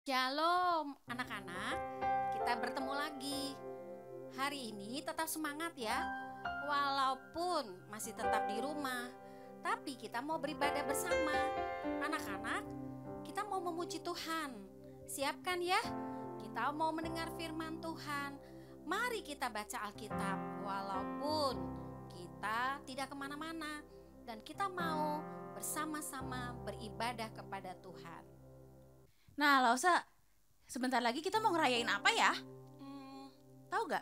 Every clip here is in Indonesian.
Shalom anak-anak, kita bertemu lagi. Hari ini tetap semangat ya. Walaupun masih tetap di rumah, tapi kita mau beribadah bersama. Anak-anak, kita mau memuji Tuhan. Siapkan ya, kita mau mendengar firman Tuhan. Mari kita baca Alkitab walaupun kita tidak kemana-mana. Dan kita mau bersama-sama beribadah kepada Tuhan. Nah, Lausa, sebentar lagi kita mau ngerayain apa ya? Tahu gak?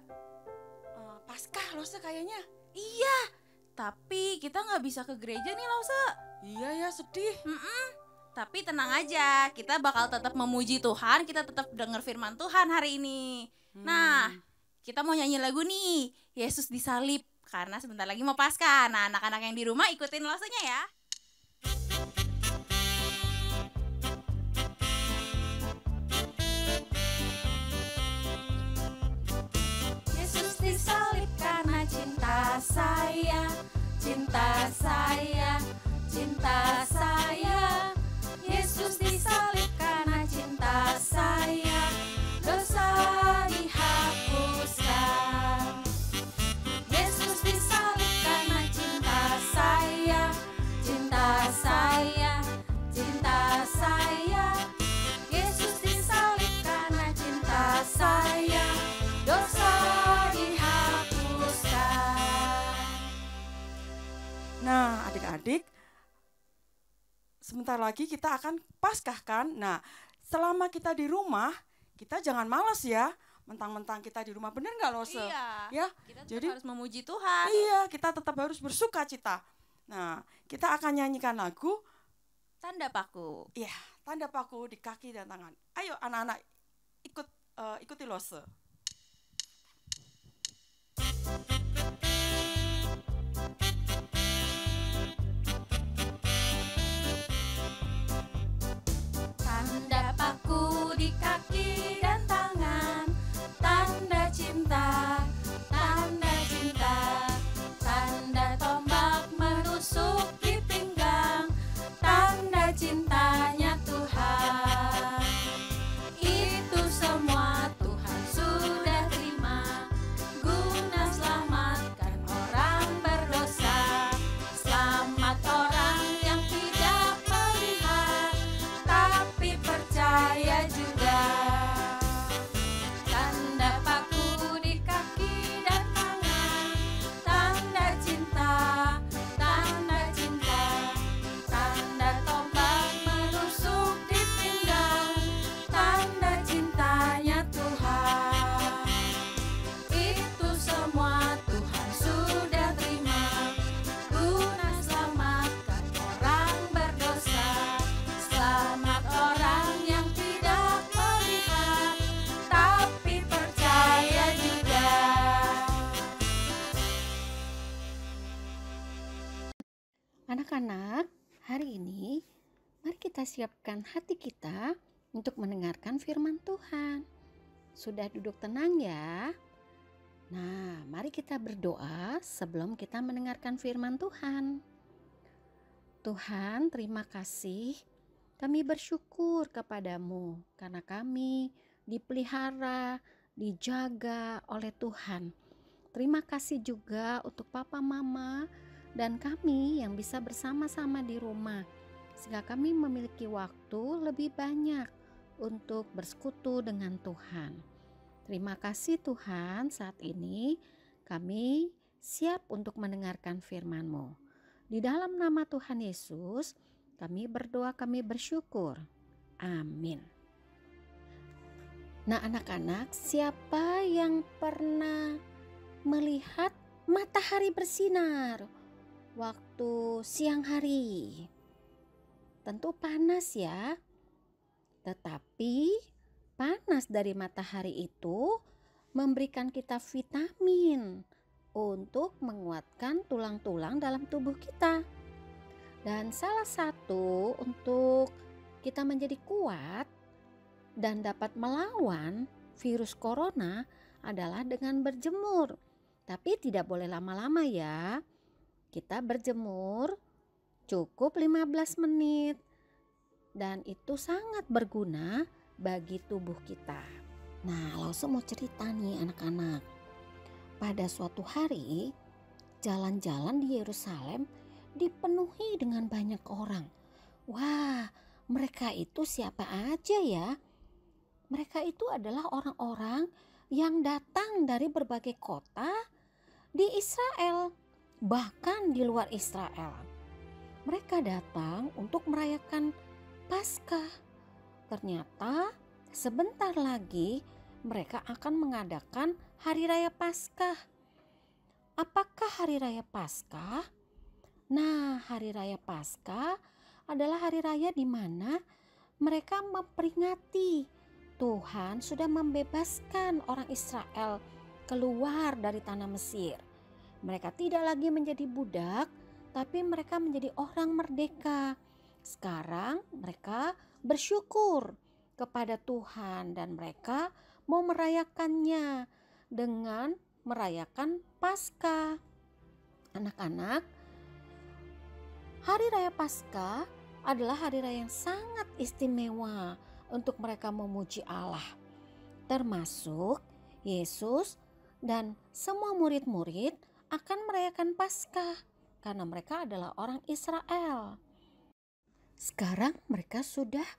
Paskah Lausa kayaknya. Iya, tapi kita nggak bisa ke gereja nih, Lausa. Iya ya, sedih. Tapi tenang aja, kita bakal tetap memuji Tuhan, kita tetap denger firman Tuhan hari ini. Nah, kita mau nyanyi lagu nih, Yesus disalib, karena sebentar lagi mau Paskah. Nah, anak-anak yang di rumah ikutin Lausanya ya. Yesus disalib karena cinta saya, cinta saya, cinta saya. Yesus disalib karena cinta saya, dosa dihapuskan. Yesus disalib karena cinta saya, cinta saya, cinta saya. Yesus disalib karena cinta saya, dosa dihapuskan. Nah, adik-adik, sebentar lagi kita akan Paskah kan? Nah, selama kita di rumah, kita jangan malas ya. Mentang-mentang kita di rumah, bener nggak Lose? Iya, Ya, kita tetap jadi harus memuji Tuhan. iya, kita tetap harus bersuka cita. Nah, kita akan nyanyikan lagu, Tanda paku. ya, tanda paku di kaki dan tangan. Ayo anak-anak, ikuti Lose. Tanda paku di kaki dan tangan, tanda cinta, tanda cinta, tanda tombak menusuk di pinggang, tanda cintanya Tuhan. Itu semua Tuhan sudah terima, guna selamatkan orang berdosa, selamat orang yang tidak melihat tapi percaya juga. Tanda paku di kaki dan tangan, tanda cinta, tanda cinta, tanda tombak menusuk di pinggang, tanda cintanya Tuhan. Itu semua Tuhan sudah terima, guna selamatkan orang berdosa, selamat orang yang tidak melihat tapi percaya juga. Anak-anak, hari ini mari kita siapkan hati kita untuk mendengarkan firman Tuhan. Sudah duduk tenang ya? Nah, mari kita berdoa sebelum kita mendengarkan firman Tuhan. Tuhan, terima kasih. Kami bersyukur kepadamu karena kami dipelihara, dijaga oleh Tuhan. Terima kasih juga untuk papa mama dan kami yang bisa bersama-sama di rumah, sehingga kami memiliki waktu lebih banyak untuk bersekutu dengan Tuhan. Terima kasih Tuhan, saat ini kami siap untuk mendengarkan firman-Mu. Di dalam nama Tuhan Yesus, kami berdoa, kami bersyukur. Amin. Nah anak-anak, siapa yang pernah melihat matahari bersinar waktu siang hari? Tentu panas ya. Tetapi panas dari matahari itu memberikan kita vitamin untuk menguatkan tulang-tulang dalam tubuh kita. Dan salah satu untuk kita menjadi kuat dan dapat melawan virus corona adalah dengan berjemur. Tapi tidak boleh lama-lama ya. Kita berjemur cukup 15 menit. Dan itu sangat berguna bagi tubuh kita. Nah, Lause mau cerita nih anak-anak. Pada suatu hari, jalan-jalan di Yerusalem dipenuhi dengan banyak orang. Wah, mereka itu siapa aja ya? Mereka itu adalah orang-orang yang datang dari berbagai kota di Israel, bahkan di luar Israel. Mereka datang untuk merayakan Paskah. Ternyata sebentar lagi mereka akan mengadakan Hari Raya Paskah. Apakah Hari Raya Paskah? Nah, Hari Raya Paskah adalah hari raya di mana mereka memperingati Tuhan sudah membebaskan orang Israel keluar dari tanah Mesir. Mereka tidak lagi menjadi budak, tapi mereka menjadi orang merdeka. Sekarang mereka bersyukur kepada Tuhan dan mereka mau merayakannya dengan merayakan Paskah. Anak-anak, Hari Raya Paskah adalah hari raya yang sangat istimewa untuk mereka memuji Allah. Termasuk Yesus dan semua murid-murid akan merayakan Paskah karena mereka adalah orang Israel. Sekarang mereka sudah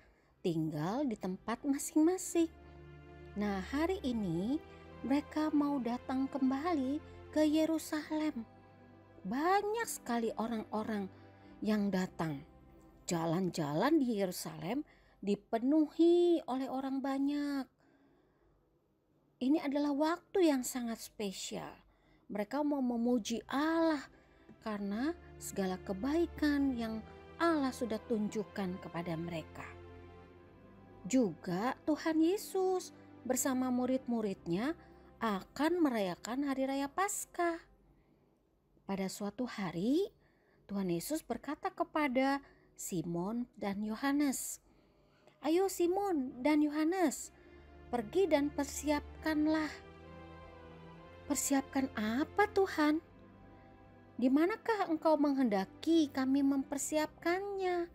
tinggal di tempat masing-masing. Nah, hari ini mereka mau datang kembali ke Yerusalem. Banyak sekali orang-orang yang datang. Jalan-jalan di Yerusalem dipenuhi oleh orang banyak. Ini adalah waktu yang sangat spesial. Mereka mau memuji Allah karena segala kebaikan yang Allah sudah tunjukkan kepada mereka. Juga Tuhan Yesus bersama murid-muridnya akan merayakan Hari Raya Paskah. Pada suatu hari, Tuhan Yesus berkata kepada Simon dan Yohanes, "Ayo Simon dan Yohanes, pergi dan persiapkanlah." "Persiapkan apa Tuhan? Di manakah engkau menghendaki kami mempersiapkannya?"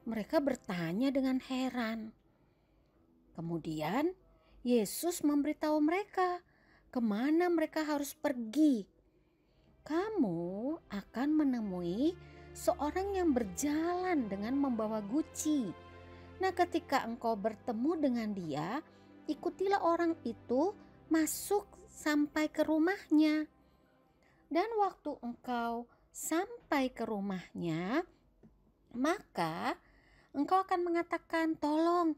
Mereka bertanya dengan heran. Kemudian Yesus memberitahu mereka kemana mereka harus pergi. "Kamu akan menemui seorang yang berjalan dengan membawa guci. Nah, ketika engkau bertemu dengan dia, ikutilah orang itu masuk sampai ke rumahnya. Dan waktu engkau sampai ke rumahnya, maka engkau akan mengatakan, 'Tolong,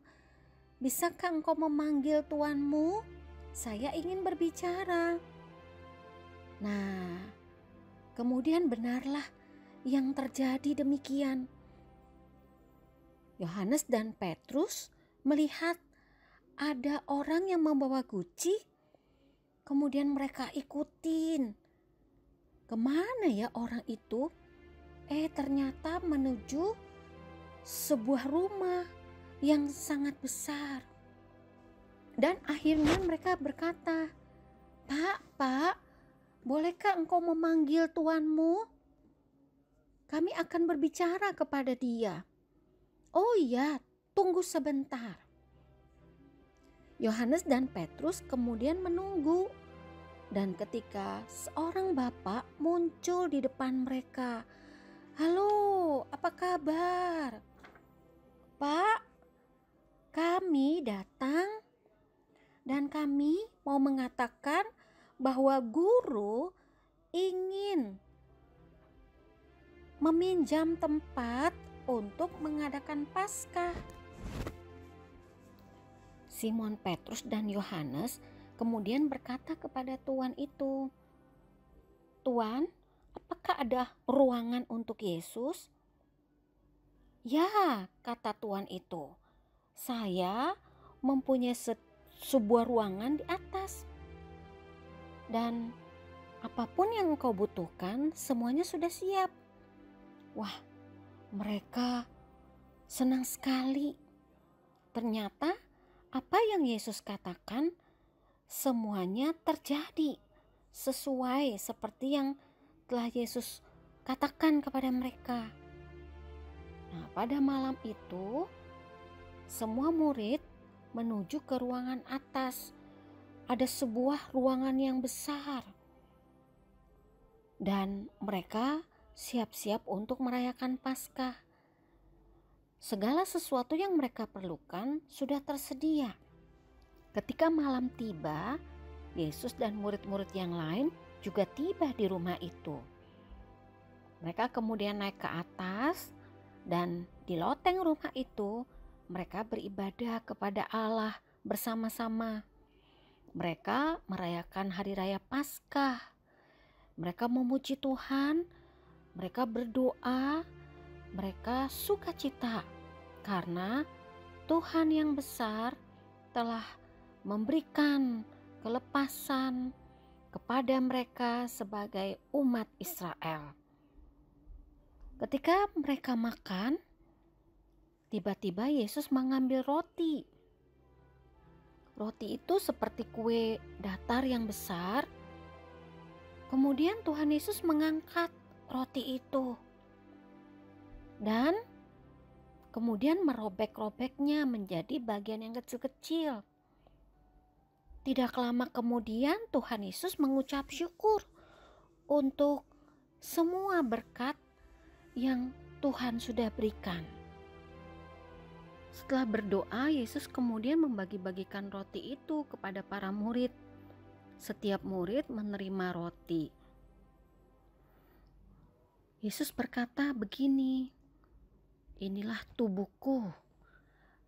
bisakah engkau memanggil tuanmu? Saya ingin berbicara.' Nah, kemudian benarlah yang terjadi demikian. Yohanes dan Petrus melihat ada orang yang membawa guci, kemudian mereka ikutin. Kemana ya orang itu? Ternyata menuju sebuah rumah yang sangat besar. Dan akhirnya mereka berkata, Pak, bolehkah engkau memanggil tuanmu? Kami akan berbicara kepada dia." "Oh iya, tunggu sebentar." Yohanes dan Petrus kemudian menunggu. Dan ketika seorang bapak muncul di depan mereka, "Halo, apa kabar?" "Pak, kami datang dan kami mau mengatakan bahwa guru ingin meminjam tempat untuk mengadakan Paskah." Simon Petrus dan Yohanes kemudian berkata kepada tuan itu, "Tuan, apakah ada ruangan untuk Yesus?" "Ya," kata tuan itu, "saya mempunyai sebuah ruangan di atas. Dan apapun yang engkau butuhkan, semuanya sudah siap." Wah, mereka senang sekali. Ternyata apa yang Yesus katakan semuanya terjadi sesuai seperti yang telah Yesus katakan kepada mereka. Nah, pada malam itu semua murid menuju ke ruangan atas. Ada sebuah ruangan yang besar. Dan mereka siap-siap untuk merayakan Paskah. Segala sesuatu yang mereka perlukan sudah tersedia. Ketika malam tiba, Yesus dan murid-murid yang lain juga tiba di rumah itu. Mereka kemudian naik ke atas dan di loteng rumah itu mereka beribadah kepada Allah bersama-sama. Mereka merayakan hari raya Paskah. Mereka memuji Tuhan, mereka berdoa, mereka sukacita karena Tuhan yang besar telah memberikan kelepasan kepada mereka sebagai umat Israel. Ketika mereka makan, tiba-tiba Yesus mengambil roti. Roti itu seperti kue datar yang besar. Kemudian Tuhan Yesus mengangkat roti itu dan kemudian merobek-robeknya menjadi bagian yang kecil-kecil. Tidak lama kemudian Tuhan Yesus mengucap syukur untuk semua berkat yang Tuhan sudah berikan. Setelah berdoa, Yesus kemudian membagi-bagikan roti itu kepada para murid. Setiap murid menerima roti. Yesus berkata begini, "Inilah tubuhku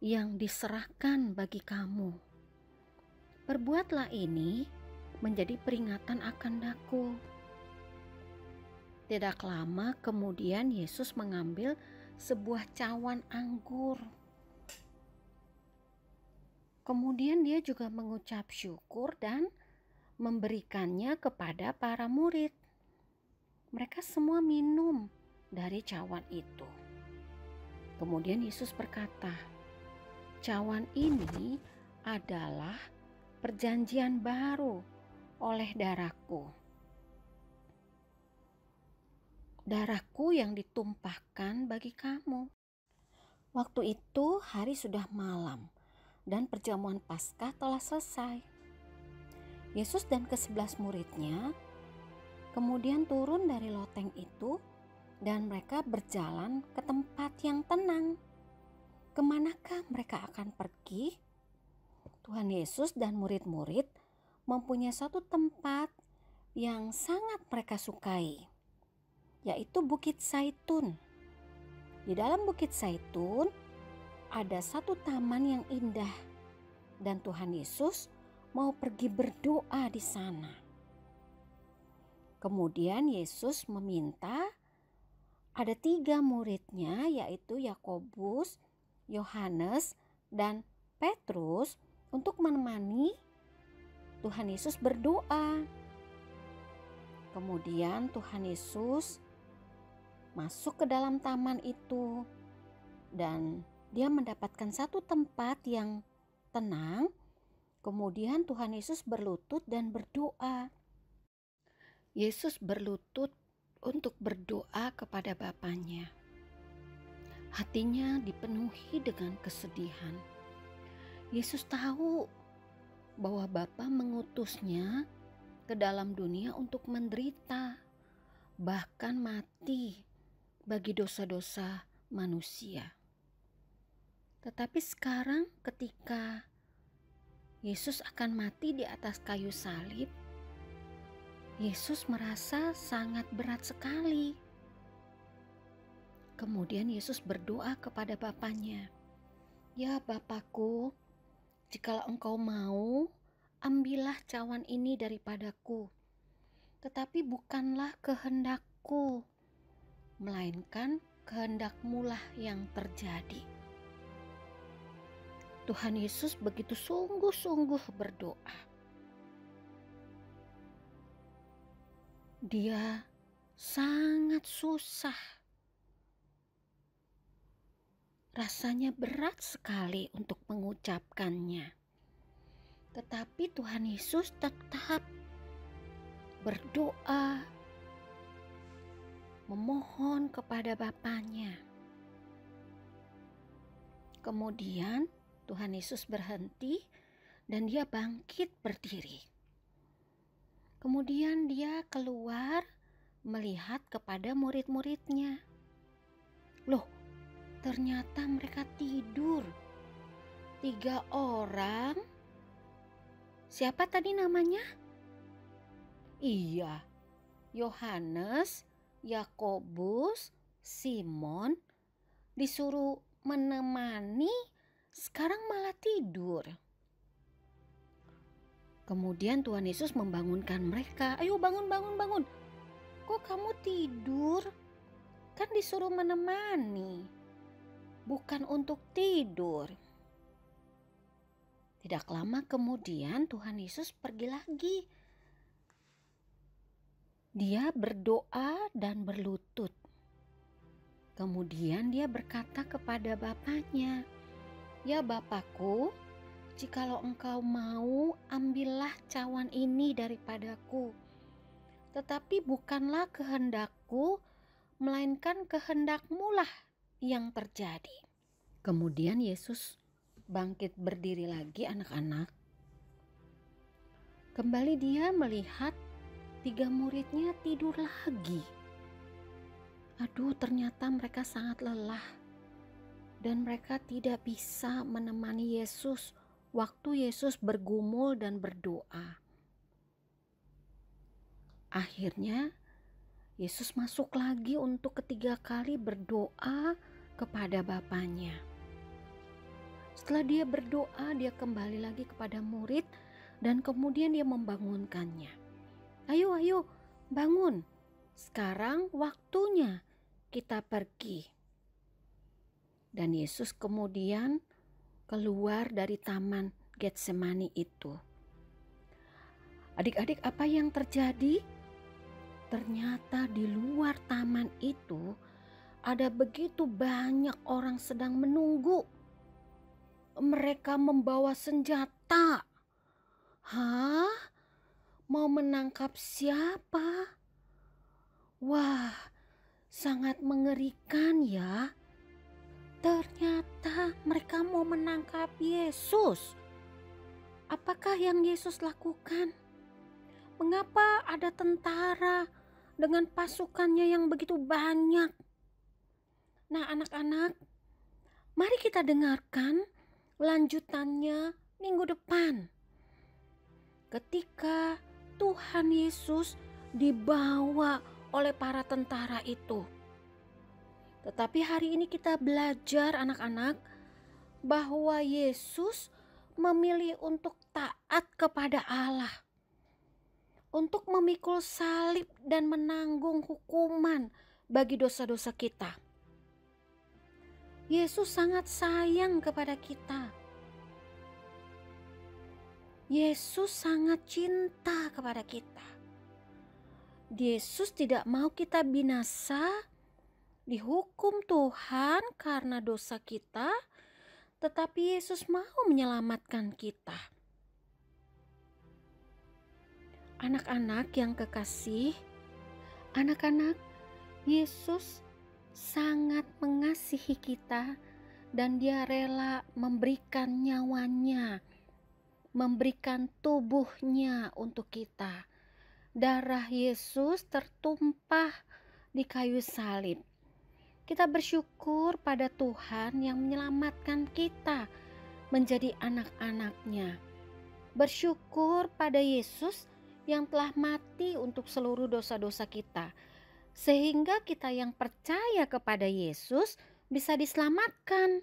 yang diserahkan bagi kamu. Perbuatlah ini menjadi peringatan akan daku." Tidak lama kemudian Yesus mengambil sebuah cawan anggur. Kemudian dia juga mengucap syukur dan memberikannya kepada para murid. Mereka semua minum dari cawan itu. Kemudian Yesus berkata, "Cawan ini adalah perjanjian baru oleh darahku. Darahku yang ditumpahkan bagi kamu." Waktu itu hari sudah malam dan perjamuan Paskah telah selesai. Yesus dan ke-11 muridnya kemudian turun dari loteng itu dan mereka berjalan ke tempat yang tenang. Kemanakah mereka akan pergi? Tuhan Yesus dan murid-murid mempunyai satu tempat yang sangat mereka sukai, yaitu Bukit Zaitun. Di dalam Bukit Zaitun ada satu taman yang indah dan Tuhan Yesus mau pergi berdoa di sana. Kemudian Yesus meminta ada 3 muridnya, yaitu Yakobus, Yohanes, dan Petrus untuk menemani Tuhan Yesus berdoa. Kemudian Tuhan Yesus masuk ke dalam taman itu dan dia mendapatkan satu tempat yang tenang. Kemudian Tuhan Yesus berlutut dan berdoa. Yesus berlutut untuk berdoa kepada Bapanya. Hatinya dipenuhi dengan kesedihan. Yesus tahu bahwa Bapa mengutusnya ke dalam dunia untuk menderita, bahkan mati bagi dosa-dosa manusia. Tetapi sekarang ketika Yesus akan mati di atas kayu salib, Yesus merasa sangat berat sekali. Kemudian Yesus berdoa kepada Bapanya, "Ya Bapakku, jikalau Engkau mau, ambillah cawan ini daripadaku. Tetapi bukanlah kehendakku, melainkan kehendak-Mu lah yang terjadi." Tuhan Yesus begitu sungguh-sungguh berdoa. Dia sangat susah. Rasanya berat sekali untuk mengucapkannya. Tetapi Tuhan Yesus tetap berdoa, memohon kepada Bapanya. Kemudian Tuhan Yesus berhenti dan dia bangkit berdiri. Kemudian dia keluar melihat kepada murid-muridnya. Loh, ternyata mereka tidur. 3 orang. Siapa tadi namanya? Iya, Yohanes, Yakobus, Simon disuruh menemani, sekarang malah tidur. Kemudian Tuhan Yesus membangunkan mereka. Ayo bangun, bangun, bangun. Kok kamu tidur? Kan disuruh menemani, bukan untuk tidur. Tidak lama kemudian Tuhan Yesus pergi lagi. Dia berdoa dan berlutut. Kemudian dia berkata kepada bapaknya, "Ya Bapakku, jikalau engkau mau, ambillah cawan ini daripadaku. Tetapi bukanlah kehendakku, melainkan kehendakmu lah yang terjadi." Kemudian Yesus bangkit berdiri lagi, anak-anak. Kembali dia melihat 3 muridnya tidur lagi. Aduh, ternyata mereka sangat lelah. Dan mereka tidak bisa menemani Yesus waktu Yesus bergumul dan berdoa. Akhirnya Yesus masuk lagi untuk ketiga kali berdoa kepada Bapaknya. Setelah dia berdoa, dia kembali lagi kepada murid dan kemudian dia membangunkannya. Ayo, ayo, bangun. Sekarang waktunya kita pergi. Dan Yesus kemudian keluar dari taman Getsemani itu. Adik-adik, apa yang terjadi? Ternyata di luar taman itu ada begitu banyak orang sedang menunggu. Mereka membawa senjata. Hah? Mau menangkap siapa? Wah, sangat mengerikan ya. Ternyata mereka mau menangkap Yesus. Apakah yang Yesus lakukan? Mengapa ada tentara dengan pasukannya yang begitu banyak? Nah, anak-anak, mari kita dengarkan lanjutannya minggu depan. Ketika Tuhan Yesus dibawa oleh para tentara itu. Tetapi hari ini kita belajar, anak-anak, bahwa Yesus memilih untuk taat kepada Allah, untuk memikul salib dan menanggung hukuman bagi dosa-dosa kita. Yesus sangat sayang kepada kita. Yesus sangat cinta kepada kita. Yesus tidak mau kita binasa, dihukum Tuhan karena dosa kita, tetapi Yesus mau menyelamatkan kita. Anak-anak yang kekasih, anak-anak, Yesus sangat mengasihi kita dan dia rela memberikan nyawanya, memberikan tubuhnya untuk kita. Darah Yesus tertumpah di kayu salib. Kita bersyukur pada Tuhan yang menyelamatkan kita menjadi anak-anaknya. Bersyukur pada Yesus yang telah mati untuk seluruh dosa-dosa kita. Sehingga kita yang percaya kepada Yesus bisa diselamatkan.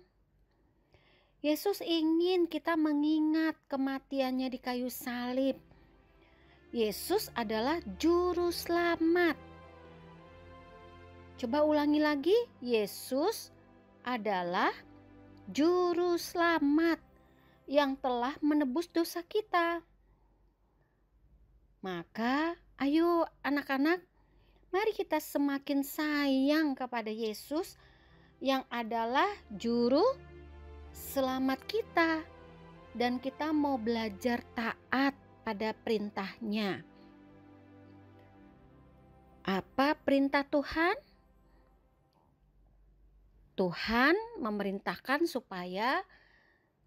Yesus ingin kita mengingat kematiannya di kayu salib. Yesus adalah juru selamat. Coba ulangi lagi, Yesus adalah juru selamat yang telah menebus dosa kita. Maka ayo anak-anak, mari kita semakin sayang kepada Yesus yang adalah juru selamat kita. Dan kita mau belajar taat pada perintahnya. Apa perintah Tuhan? Tuhan memerintahkan supaya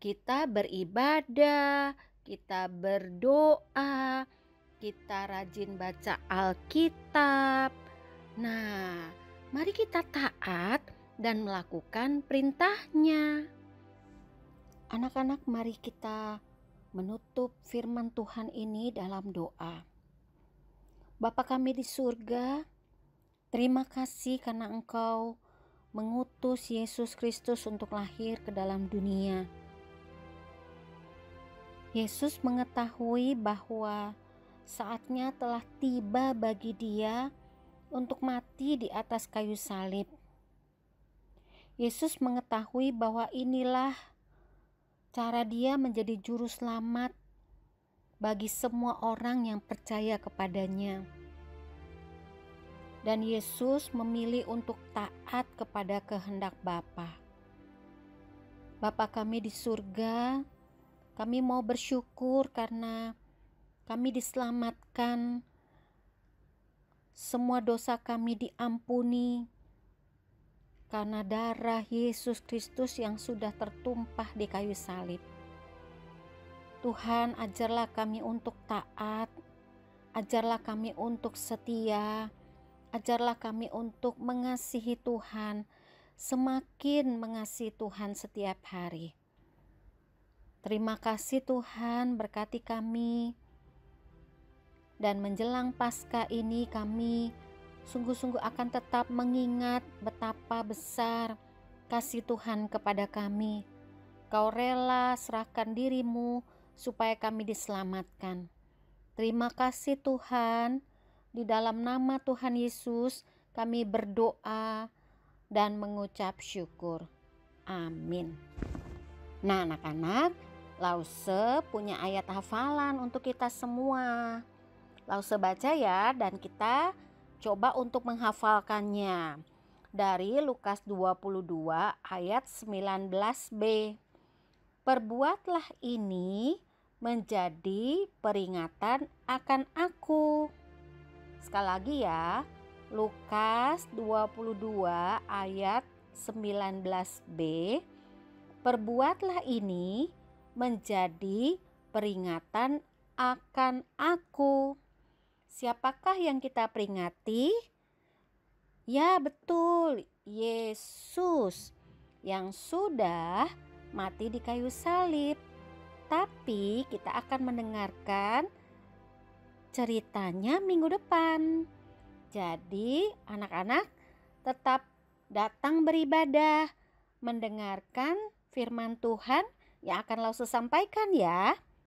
kita beribadah, kita berdoa, kita rajin baca Alkitab. Nah, mari kita taat dan melakukan perintahnya. Anak-anak, mari kita menutup firman Tuhan ini dalam doa. Bapa kami di surga, terima kasih karena Engkau mengutus Yesus Kristus untuk lahir ke dalam dunia. Yesus mengetahui bahwa saatnya telah tiba bagi Dia untuk mati di atas kayu salib. Yesus mengetahui bahwa inilah cara Dia menjadi juru selamat bagi semua orang yang percaya kepadanya. Dan Yesus memilih untuk taat kepada kehendak Bapa. Bapa kami di surga, kami mau bersyukur karena kami diselamatkan, semua dosa kami diampuni karena darah Yesus Kristus yang sudah tertumpah di kayu salib. Tuhan, ajarlah kami untuk taat, ajarlah kami untuk setia, ajarlah kami untuk mengasihi Tuhan, semakin mengasihi Tuhan setiap hari. Terima kasih Tuhan, berkati kami. Dan menjelang Paskah ini kami sungguh-sungguh akan tetap mengingat betapa besar kasih Tuhan kepada kami. Kau rela serahkan dirimu supaya kami diselamatkan. Terima kasih Tuhan. Di dalam nama Tuhan Yesus kami berdoa dan mengucap syukur. Amin. Nah anak-anak, Lause punya ayat hafalan untuk kita semua. Lause baca ya, dan kita coba untuk menghafalkannya. Dari Lukas 22 ayat 19b. Perbuatlah ini menjadi peringatan akan aku. Sekali lagi ya, Lukas 22 ayat 19b. Perbuatlah ini menjadi peringatan akan aku. Siapakah yang kita peringati? Ya betul, Yesus yang sudah mati di kayu salib. Tapi kita akan mendengarkan ceritanya minggu depan. Jadi anak-anak tetap datang beribadah, mendengarkan firman Tuhan yang akan Lause sampaikan ya.